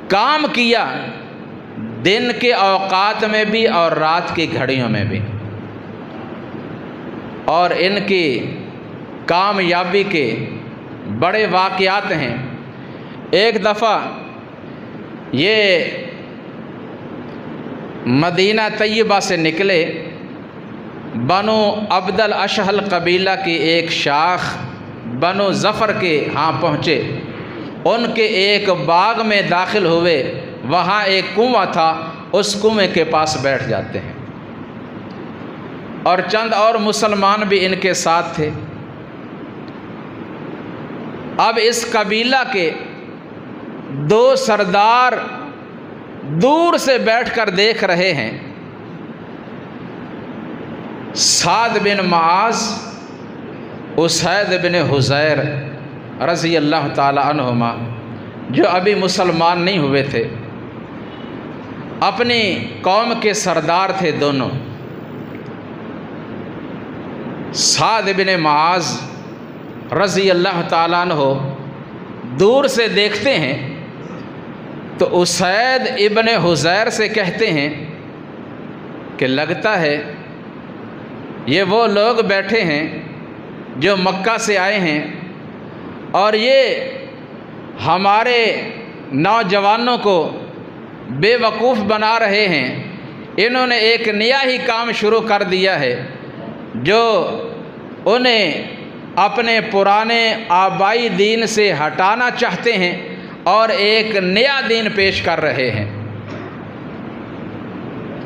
[SPEAKER 1] کام کیا، دن کے اوقات میں بھی اور رات کی گھڑیوں میں بھی۔ اور ان کی کامیابی کے بڑے واقعات ہیں۔ ایک دفعہ یہ مدینہ طیبہ سے نکلے، بنو عبد الاشہل قبیلہ کی ایک شاخ بنو ظفر کے ہاں پہنچے، ان کے ایک باغ میں داخل ہوئے، وہاں ایک کنواں تھا، اس کنویں کے پاس بیٹھ جاتے ہیں، اور چند اور مسلمان بھی ان کے ساتھ تھے۔ اب اس قبیلہ کے دو سردار دور سے بیٹھ کر دیکھ رہے ہیں، سعد بن معاذ، اسید بن حضیر رضی اللہ تعالی عنہما، جو ابھی مسلمان نہیں ہوئے تھے، اپنی قوم کے سردار تھے دونوں۔ سعد بن معاذ رضی اللہ تعالیٰ عنہ دور سے دیکھتے ہیں تو اسید ابن حضیر سے کہتے ہیں کہ لگتا ہے یہ وہ لوگ بیٹھے ہیں جو مکہ سے آئے ہیں اور یہ ہمارے نوجوانوں کو بے وقوف بنا رہے ہیں۔ انہوں نے ایک نیا ہی کام شروع کر دیا ہے جو انہیں اپنے پرانے آبائی دین سے ہٹانا چاہتے ہیں اور ایک نیا دین پیش کر رہے ہیں۔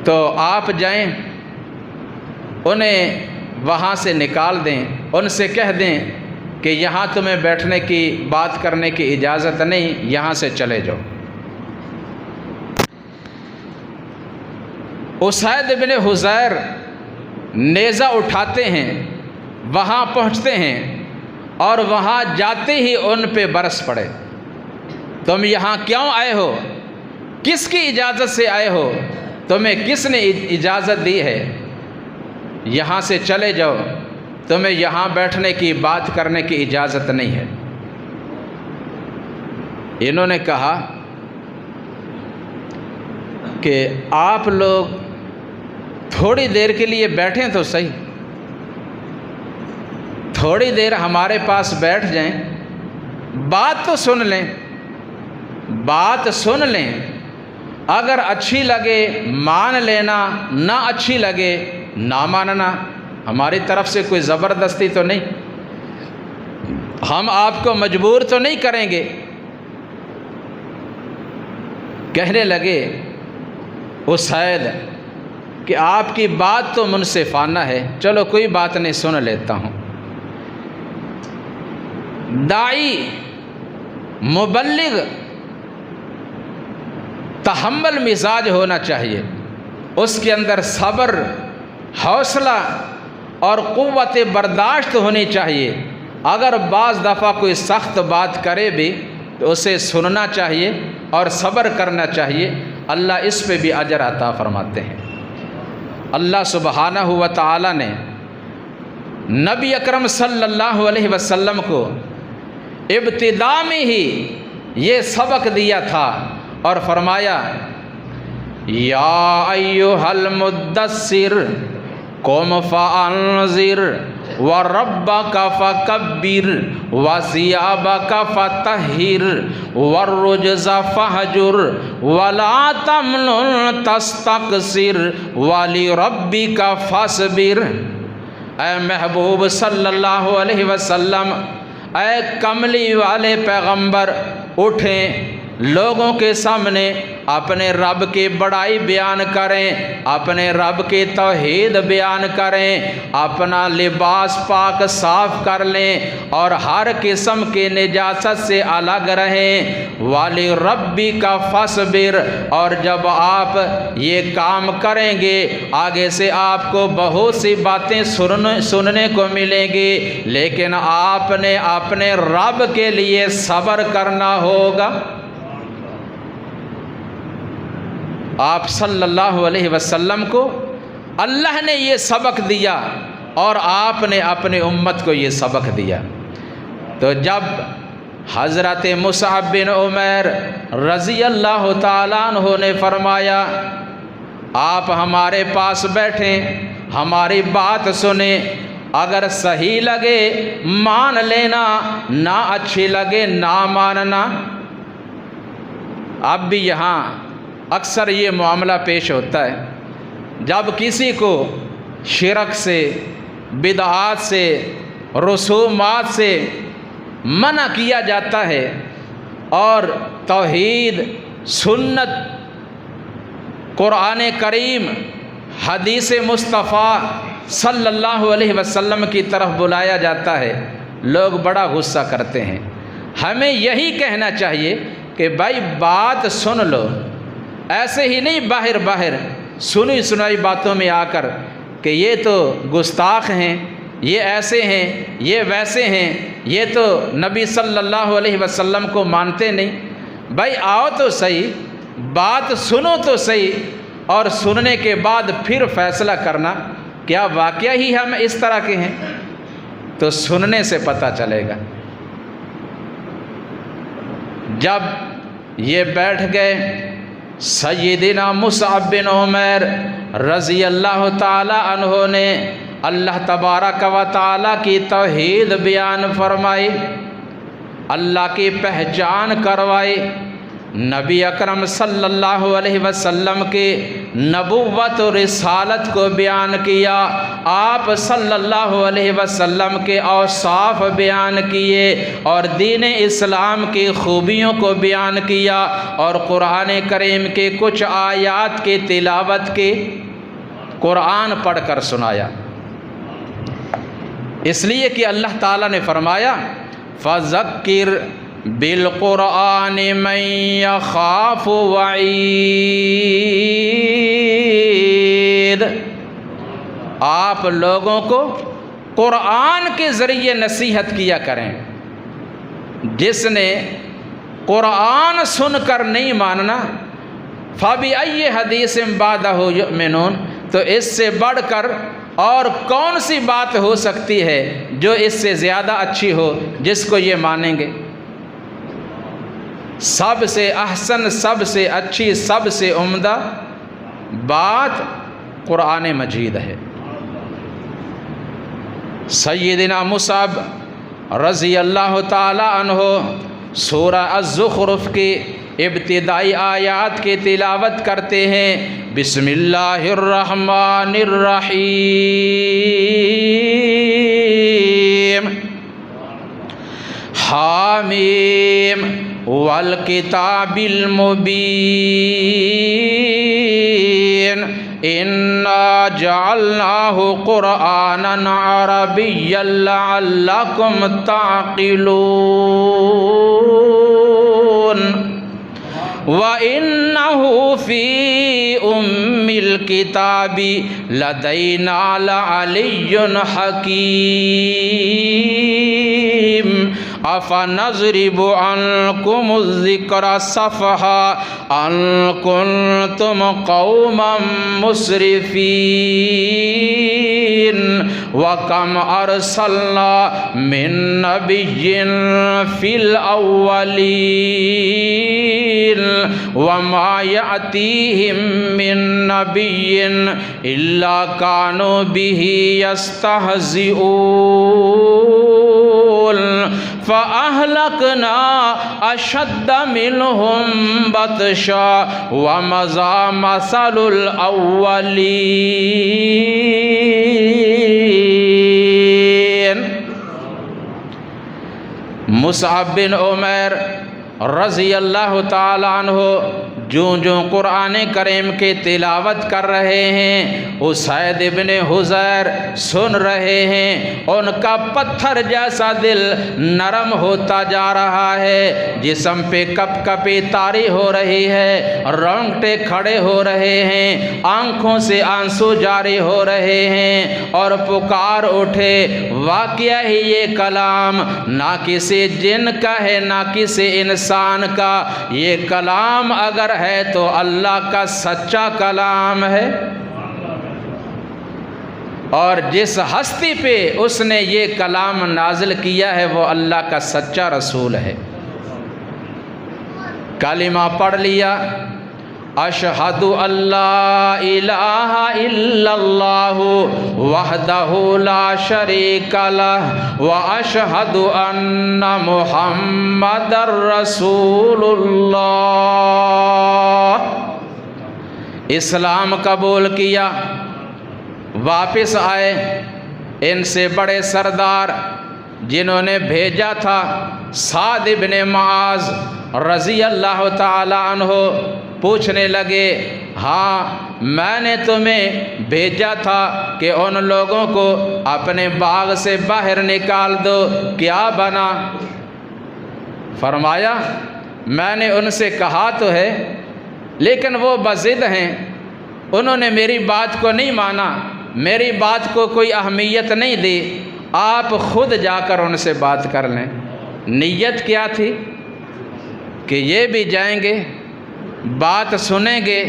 [SPEAKER 1] تو آپ جائیں، انہیں وہاں سے نکال دیں، ان سے کہہ دیں کہ یہاں تمہیں بیٹھنے کی بات کرنے کی اجازت نہیں، یہاں سے چلے جاؤ۔ اسید بن حضیر نیزہ اٹھاتے ہیں، وہاں پہنچتے ہیں اور وہاں جاتے ہی ان پہ برس پڑے، تم یہاں کیوں آئے ہو؟ کس کی اجازت سے آئے ہو؟ تمہیں کس نے اجازت دی ہے؟ یہاں سے چلے جاؤ، تمہیں یہاں بیٹھنے کی بات کرنے کی اجازت نہیں ہے۔ انہوں نے کہا کہ آپ لوگ تھوڑی دیر کے لیے بیٹھیں تو صحیح، تھوڑی دیر ہمارے پاس بیٹھ جائیں، بات تو سن لیں، بات سن لیں، اگر اچھی لگے مان لینا، نہ اچھی لگے نہ ماننا، ہماری طرف سے کوئی زبردستی تو نہیں، ہم آپ کو مجبور تو نہیں کریں گے۔ کہنے لگے اسید کہ آپ کی بات تو منصفانہ ہے، چلو کوئی بات نہیں، سن لیتا ہوں۔ داعی، مبلغ تحمل مزاج ہونا چاہیے، اس کے اندر صبر، حوصلہ اور قوت برداشت ہونی چاہیے۔ اگر بعض دفعہ کوئی سخت بات کرے بھی تو اسے سننا چاہیے اور صبر کرنا چاہیے، اللہ اس پہ بھی اجر عطا فرماتے ہیں۔ اللہ سبحانہ و تعالی نے نبی اکرم صلی اللہ علیہ وسلم کو ابتدا میں ہی یہ سبق دیا تھا اور فرمایا یا ایھا المدثر قم فانذر وربک فکبر وثیابک فطہر والرجز فہجر ولا تمنن تستکثر ولربک فاصبر۔ اے محبوب صلی اللہ علیہ وسلم، اے کملی والے پیغمبر، اٹھیں، لوگوں کے سامنے اپنے رب کی بڑائی بیان کریں، اپنے رب کی توحید بیان کریں، اپنا لباس پاک صاف کر لیں اور ہر قسم کی نجاست سے الگ رہیں۔ والی ربی کا فصبر، اور جب آپ یہ کام کریں گے آگے سے آپ کو بہت سی باتیں سننے کو ملیں گی، لیکن آپ نے اپنے رب کے لیے صبر کرنا ہوگا۔ آپ صلی اللہ علیہ وسلم کو اللہ نے یہ سبق دیا اور آپ نے اپنی امت کو یہ سبق دیا۔ تو جب حضرت مصعب بن عمیر رضی اللہ تعالیٰ عنہ نے فرمایا آپ ہمارے پاس بیٹھیں، ہماری بات سنیں، اگر صحیح لگے مان لینا، نہ اچھی لگے نہ ماننا۔ اب بھی یہاں اکثر یہ معاملہ پیش ہوتا ہے، جب کسی کو شرک سے، بدعات سے، رسومات سے منع کیا جاتا ہے اور توحید، سنت، قرآن کریم، حدیث مصطفیٰ صلی اللہ علیہ وسلم کی طرف بلایا جاتا ہے، لوگ بڑا غصہ کرتے ہیں۔ ہمیں یہی کہنا چاہیے کہ بھائی بات سن لو، ایسے ہی نہیں باہر سنی سنائی باتوں میں آ کر کہ یہ تو گستاخ ہیں، یہ ایسے ہیں، یہ ویسے ہیں، یہ تو نبی صلی اللہ علیہ وسلم کو مانتے نہیں۔ بھائی آؤ تو صحیح، بات سنو تو صحیح، اور سننے کے بعد پھر فیصلہ کرنا کیا واقعہ ہی ہم اس طرح کے ہیں، تو سننے سے پتہ چلے گا۔ جب یہ بیٹھ گئے، سیدنا مصعب بن عمیر رضی اللہ تعالی عنہ نے اللہ تبارک و تعالی کی توحید بیان فرمائی، اللہ کی پہچان کروائی، نبی اکرم صلی اللہ علیہ وسلم کی نبوت و رسالت کو بیان کیا، آپ صلی اللہ علیہ وسلم کے اوصاف بیان کیے اور دین اسلام کی خوبیوں کو بیان کیا، اور قرآن کریم کے کچھ آیات کی تلاوت کی، قرآن پڑھ کر سنایا۔ اس لیے کہ اللہ تعالیٰ نے فرمایا فَذَكِّرْ بِالْقُرْآنِ مَنْ يَخَافُ وَعِيدٍ، آپ لوگوں کو قرآن کے ذریعے نصیحت کیا کریں۔ جس نے قرآن سن کر نہیں ماننا فَبِأَيِّ حَدِيثٍ بَعْدَهُ يُؤْمِنُونَ، تو اس سے بڑھ کر اور کون سی بات ہو سکتی ہے جو اس سے زیادہ اچھی ہو جس کو یہ مانیں گے۔ سب سے احسن، سب سے اچھی، سب سے عمدہ بات قرآن مجید ہے۔ سیدنا مصعب رضی اللہ تعالی عنہ سورہ الزخرف کی ابتدائی آیات کی تلاوت کرتے ہیں، بسم اللہ الرحمن الرحیم، حامیم والکتاب المبین، انا جعلناہ قرآنا عربیا لعلکم تعقلون، وَإِنَّهُ فِي أُمِّ الْكِتَابِ لَدَيْنَا لَعَلِيٌّ حَكِيمٌ، أَفَنَضْرِبُ عَنْكُمُ الذِّكْرَ صَفْحًا أَنْ كُنْتُمْ قَوْمًا مُسْرِفِينَ، وَكَمْ أَرْسَلْنَا مِن نَّبِيٍّ فِي الْأَوَّلِينَ وَمَا يَأْتِيهِم مِّن نَّبِيٍّ إِلَّا كَانُوا بِهِ يَسْتَهْزِئُونَ، فَأَهْلَكْنَا أَشَدَّ مِنْهُمْ بَطْشًا وَمَضَىٰ مَثَلُ الْأَوَّلِينَ۔ مصعب بن عمیر رضی اللہ تعالی عنہ جو قرآن کریم کی تلاوت کر رہے ہیں، اسید ابن حضیر سن رہے ہیں، ان کا پتھر جیسا دل نرم ہوتا جا رہا ہے، جسم پہ کپ کپی طاری ہو رہی ہے، رونگٹے کھڑے ہو رہے ہیں، آنکھوں سے آنسو جاری ہو رہے ہیں، اور پکار اٹھے واقعہ ہی یہ کلام نہ کسی جن کا ہے نہ کسی انسان کا، یہ کلام اگر ہے تو اللہ کا سچا کلام ہے، اور جس ہستی پہ اس نے یہ کلام نازل کیا ہے وہ اللہ کا سچا رسول ہے۔ کلمہ پڑھ لیا، اشہد اللہ الہ الا اللہ وحدہ لا شریک لہ واشہد ان محمد رسول اللہ۔ اسلام قبول کیا، واپس آئے، ان سے بڑے سردار جنہوں نے بھیجا تھا سعد بن معاذ رضی اللہ تعالی عنہ پوچھنے لگے، ہاں میں نے تمہیں بھیجا تھا کہ ان لوگوں کو اپنے باغ سے باہر نکال دو، کیا بنا؟ فرمایا میں نے ان سے کہا تو ہے لیکن وہ بضد ہیں، انہوں نے میری بات کو نہیں مانا، میری بات کو کوئی اہمیت نہیں دی، آپ خود جا کر ان سے بات کر لیں۔ نیت کیا تھی کہ یہ بھی جائیں گے، بات سنیں گے،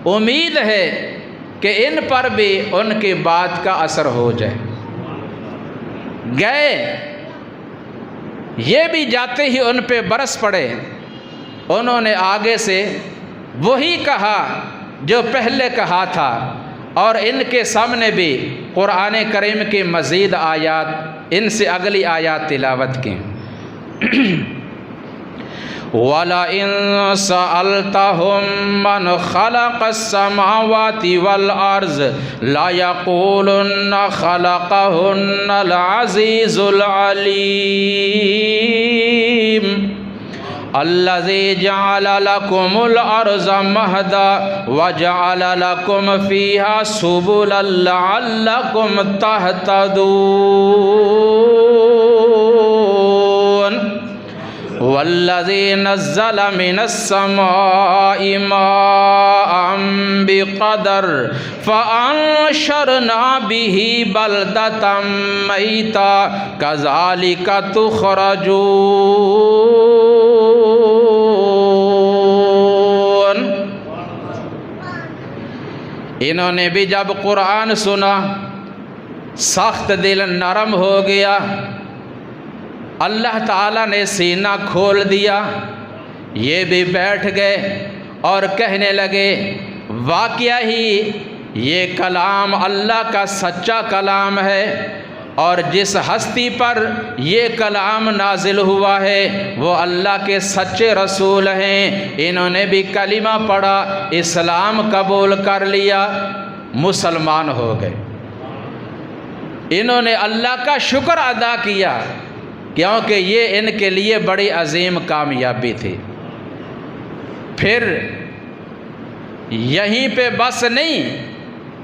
[SPEAKER 1] امید ہے کہ ان پر بھی ان کی بات کا اثر ہو جائے۔ گئے، یہ بھی جاتے ہی ان پہ برس پڑے، انہوں نے آگے سے وہی کہا جو پہلے کہا تھا، اور ان کے سامنے بھی قرآن کریم کی مزید آیات، ان سے اگلی آیات تلاوت کی۔ وَلَئِن سَأَلْتَهُم مَّنْ خَلَقَ السَّمَاوَاتِ وَالْأَرْضَ لَيَقُولُنَّ خَلَقَهُنَّ الْعَزِيزُ الْعَلِيمُ الَّذِي جَعَلَ لَكُمُ الْأَرْضَ مَهْدًا وَجَعَلَ لَكُمْ فِيهَا سُبُلًا لَعَلَّكُمْ تَهْتَدُونَ وَالَّذِي نَزَّلَ مِنَ السَّمَاءِ مَاءً بِقَدَرٍ فَأَنشَرْنَا بِهِ بَلْدَةً مَّيْتًا كَذَلِكَ تُخْرَجُونَ۔ انہوں نے بھی جب قرآن سنا سخت دل نرم ہو گیا، اللہ تعالیٰ نے سینہ کھول دیا، یہ بھی بیٹھ گئے اور کہنے لگے واقعہ ہی یہ کلام اللہ کا سچا کلام ہے، اور جس ہستی پر یہ کلام نازل ہوا ہے وہ اللہ کے سچے رسول ہیں۔ انہوں نے بھی کلمہ پڑھا، اسلام قبول کر لیا، مسلمان ہو گئے۔ انہوں نے اللہ کا شکر ادا کیا کیونکہ یہ ان کے لیے بڑی عظیم کامیابی تھی۔ پھر یہیں پہ بس نہیں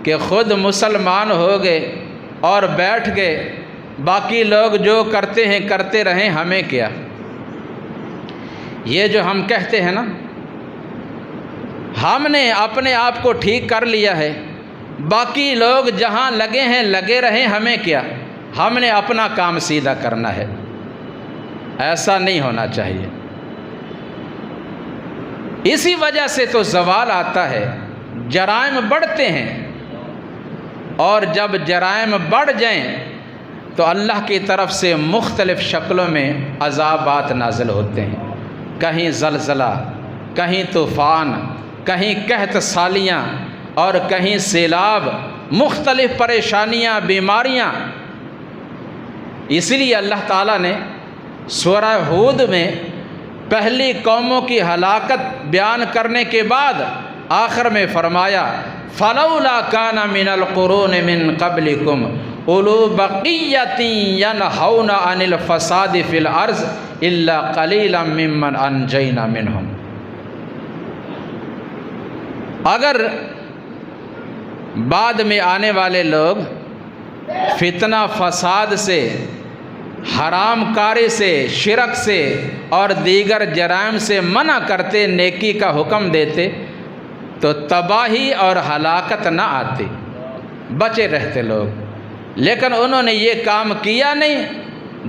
[SPEAKER 1] کہ خود مسلمان ہو گئے اور بیٹھ گئے، باقی لوگ جو کرتے ہیں کرتے رہیں، ہمیں کیا۔ یہ جو ہم کہتے ہیں نا ہم نے اپنے آپ کو ٹھیک کر لیا ہے، باقی لوگ جہاں لگے ہیں لگے رہیں، ہمیں کیا، ہم نے اپنا کام سیدھا کرنا ہے۔ ایسا نہیں ہونا چاہیے۔ اسی وجہ سے تو زوال آتا ہے، جرائم بڑھتے ہیں، اور جب جرائم بڑھ جائیں تو اللہ کی طرف سے مختلف شکلوں میں عذابات نازل ہوتے ہیں، کہیں زلزلہ، کہیں طوفان، کہیں قحط سالیاں، اور کہیں سیلاب، مختلف پریشانیاں، بیماریاں۔ اس لیے اللہ تعالیٰ نے سورہ ہود میں پہلی قوموں کی ہلاکت بیان کرنے کے بعد آخر میں فرمایا فَلَوْلَا كَانَ مِنَ الْقُرُونِ مِنْ قَبْلِكُمْ أُولُو بَقِيَّةٍ يَنْهَوْنَ عَنِ الْفَسَادِ فِي الْأَرْضِ إِلَّا قَلِيلًا مِّمَّنْ أَنْجَيْنَا مِنْهُمْ۔ اگر بعد میں آنے والے لوگ فتنہ فساد سے، حرام کاری سے، شرک سے اور دیگر جرائم سے منع کرتے، نیکی کا حکم دیتے، تو تباہی اور ہلاکت نہ آتی، بچے رہتے لوگ۔ لیکن انہوں نے یہ کام کیا نہیں،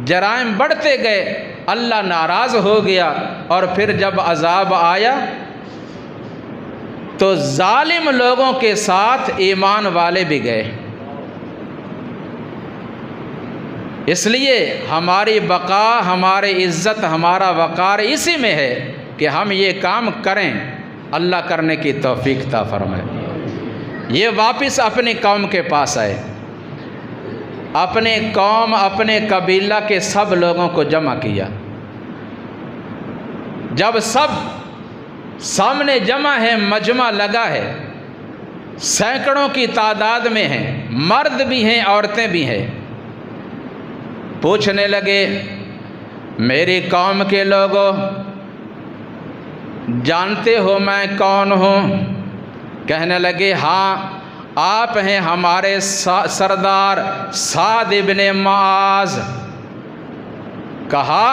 [SPEAKER 1] جرائم بڑھتے گئے، اللہ ناراض ہو گیا، اور پھر جب عذاب آیا تو ظالم لوگوں کے ساتھ ایمان والے بھی گئے۔ اس لیے ہماری بقا، ہماری عزت، ہمارا وقار اسی میں ہے کہ ہم یہ کام کریں، اللہ کرنے کی توفیق عطا فرمائے۔ یہ واپس اپنی قوم کے پاس آئے، اپنے قوم، اپنے قبیلہ کے سب لوگوں کو جمع کیا۔ جب سب سامنے جمع ہے، مجمع لگا ہے، سینکڑوں کی تعداد میں ہیں، مرد بھی ہیں، عورتیں بھی ہیں، پوچھنے لگے میری قوم کے لوگوں، جانتے ہو میں کون ہوں؟ کہنے لگے ہاں، آپ ہیں ہمارے سردار سعد ابن معاذ۔ کہا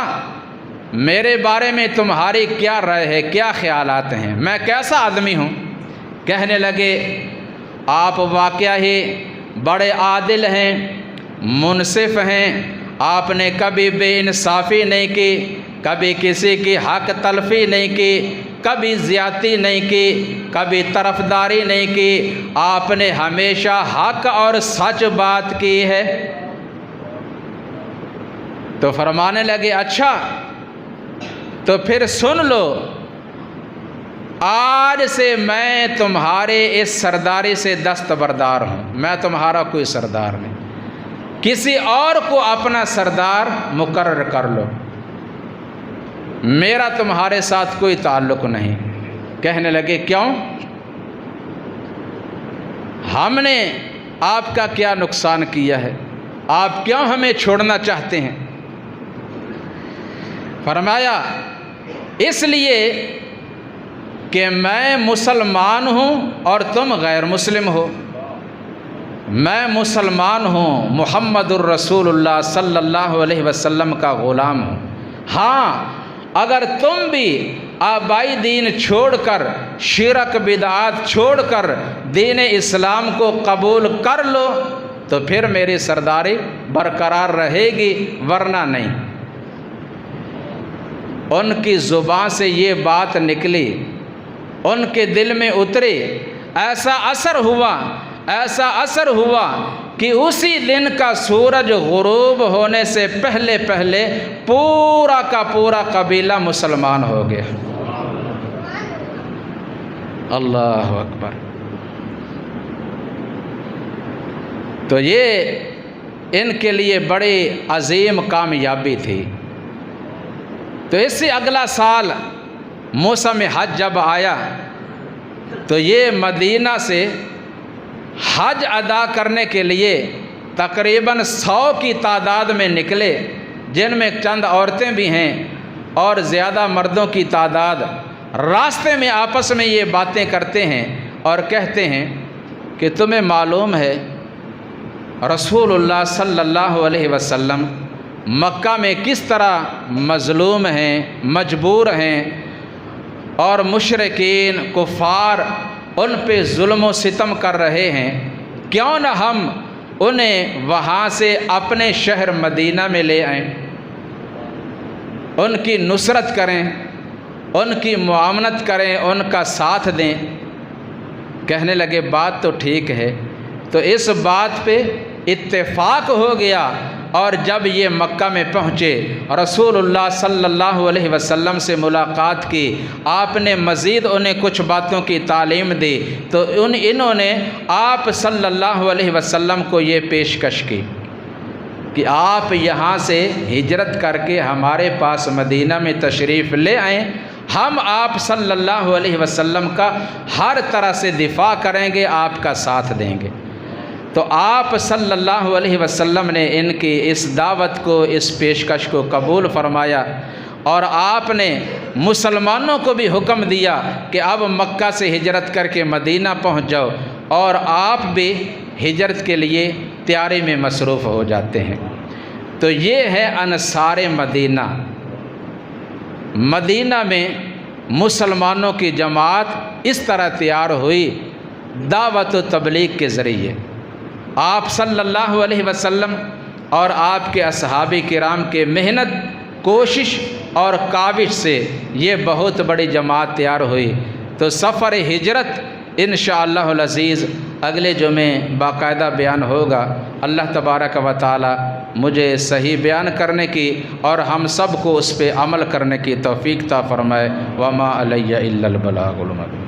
[SPEAKER 1] میرے بارے میں تمہاری کیا رائے ہے، کیا خیالات ہیں، میں کیسا آدمی ہوں؟ کہنے لگے آپ واقعہ ہی بڑے عادل ہیں، منصف ہیں، آپ نے کبھی بے انصافی نہیں کی، کبھی کسی کی حق تلفی نہیں کی، کبھی زیادتی نہیں کی، کبھی طرفداری نہیں کی، آپ نے ہمیشہ حق اور سچ بات کی ہے۔ تو فرمانے لگے اچھا تو پھر سن لو، آج سے میں تمہارے اس سرداری سے دستبردار ہوں، میں تمہارا کوئی سردار نہیں، کسی اور کو اپنا سردار مقرر کر لو۔ میرا تمہارے ساتھ کوئی تعلق نہیں۔ کہنے لگے کیوں؟ ہم نے آپ کا کیا نقصان کیا ہے؟ آپ کیوں ہمیں چھوڑنا چاہتے ہیں؟ فرمایا اس لیے کہ میں مسلمان ہوں اور تم غیر مسلم ہو۔ میں مسلمان ہوں، محمد الرسول اللہ صلی اللہ علیہ وسلم کا غلام ہوں۔ ہاں اگر تم بھی آبائی دین چھوڑ کر، شرک بدعات چھوڑ کر دین اسلام کو قبول کر لو تو پھر میری سرداری برقرار رہے گی، ورنہ نہیں۔ ان کی زبان سے یہ بات نکلی، ان کے دل میں اتری، ایسا اثر ہوا کہ اسی دن کا سورج غروب ہونے سے پہلے پورا کا پورا قبیلہ مسلمان ہو گیا۔ اللہ اکبر۔ تو یہ ان کے لیے بڑی عظیم کامیابی تھی۔ تو اس سے اگلا سال موسم حج جب آیا تو یہ مدینہ سے حج ادا کرنے کے لیے تقریباً 100 کی تعداد میں نکلے، جن میں چند عورتیں بھی ہیں اور زیادہ مردوں کی تعداد۔ راستے میں آپس میں یہ باتیں کرتے ہیں اور کہتے ہیں کہ تمہیں معلوم ہے رسول اللہ صلی اللہ علیہ وسلم مکہ میں کس طرح مظلوم ہیں، مجبور ہیں، اور مشرکین کفار ان پہ ظلم و ستم کر رہے ہیں، کیوں نہ ہم انہیں وہاں سے اپنے شہر مدینہ میں لے آئیں، ان کی نصرت کریں، ان کی معاونت کریں، ان کا ساتھ دیں۔ کہنے لگے بات تو ٹھیک ہے۔ تو اس بات پہ اتفاق ہو گیا، اور جب یہ مکہ میں پہنچے رسول اللہ صلی اللہ علیہ وسلم سے ملاقات کی، آپ نے مزید انہیں کچھ باتوں کی تعلیم دی، تو انہوں نے آپ صلی اللہ علیہ وسلم کو یہ پیشکش کی کہ آپ یہاں سے ہجرت کر کے ہمارے پاس مدینہ میں تشریف لے آئیں، ہم آپ صلی اللہ علیہ وسلم کا ہر طرح سے دفاع کریں گے، آپ کا ساتھ دیں گے۔ تو آپ صلی اللہ علیہ وسلم نے ان کی اس دعوت کو، اس پیشکش کو قبول فرمایا، اور آپ نے مسلمانوں کو بھی حکم دیا کہ اب مکہ سے ہجرت کر کے مدینہ پہنچ جاؤ، اور آپ بھی ہجرت کے لیے تیاری میں مصروف ہو جاتے ہیں۔ تو یہ ہے انصار مدینہ۔ مدینہ میں مسلمانوں کی جماعت اس طرح تیار ہوئی دعوت و تبلیغ کے ذریعے۔ آپ صلی اللہ علیہ وسلم اور آپ کے اصحابہ کرام کے محنت، کوشش اور کاوش سے یہ بہت بڑی جماعت تیار ہوئی۔ تو سفر ہجرت انشاءاللہ العزیز اگلے جمعے باقاعدہ بیان ہوگا۔ اللہ تبارک و تعالی مجھے صحیح بیان کرنے کی اور ہم سب کو اس پہ عمل کرنے کی توفیق عطا فرمائے۔ وما علی الا البلاغ المبین۔